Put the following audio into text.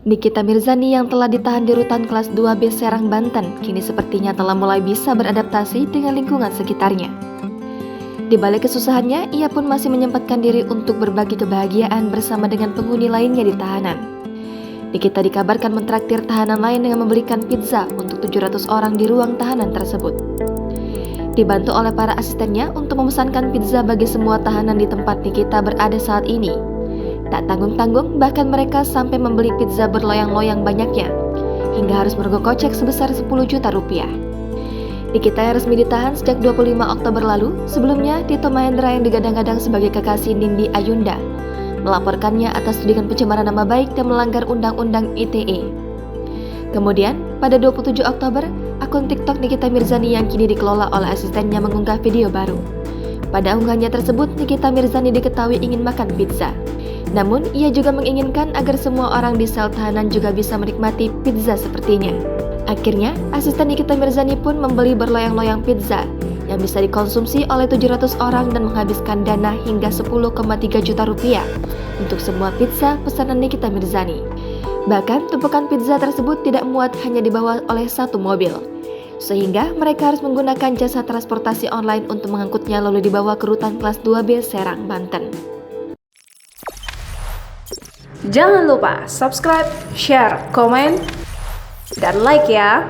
Nikita Mirzani yang telah ditahan di rutan kelas 2B Serang, Banten, kini sepertinya telah mulai bisa beradaptasi dengan lingkungan sekitarnya. Di balik kesusahannya, ia pun masih menyempatkan diri untuk berbagi kebahagiaan bersama dengan penghuni lainnya di tahanan. Nikita dikabarkan mentraktir tahanan lain dengan membelikan pizza untuk 700 orang di ruang tahanan tersebut. Dibantu oleh para asistennya untuk memesankan pizza bagi semua tahanan di tempat Nikita berada saat ini. Tak tanggung-tanggung, bahkan mereka sampai membeli pizza berloyang-loyang banyaknya, hingga harus merogoh kocek sebesar 10 juta rupiah. Nikita yang resmi ditahan sejak 25 Oktober lalu. Sebelumnya, Tito Mahendra yang digadang-gadang sebagai kekasih Nindi Ayunda melaporkannya atas tudingan pencemaran nama baik dan melanggar Undang-Undang ITE. Kemudian, pada 27 Oktober, akun TikTok Nikita Mirzani yang kini dikelola oleh asistennya mengunggah video baru. Pada unggahannya tersebut, Nikita Mirzani diketahui ingin makan pizza. Namun, ia juga menginginkan agar semua orang di sel tahanan juga bisa menikmati pizza sepertinya. Akhirnya, asisten Nikita Mirzani pun membeli berloyang-loyang pizza yang bisa dikonsumsi oleh 700 orang dan menghabiskan dana hingga 10,3 juta rupiah untuk semua pizza pesanan Nikita Mirzani. Bahkan, tumpukan pizza tersebut tidak muat hanya dibawa oleh satu mobil, sehingga mereka harus menggunakan jasa transportasi online untuk mengangkutnya lalu dibawa ke rutan kelas 2B Serang, Banten. Jangan lupa subscribe, share, komen, dan like ya.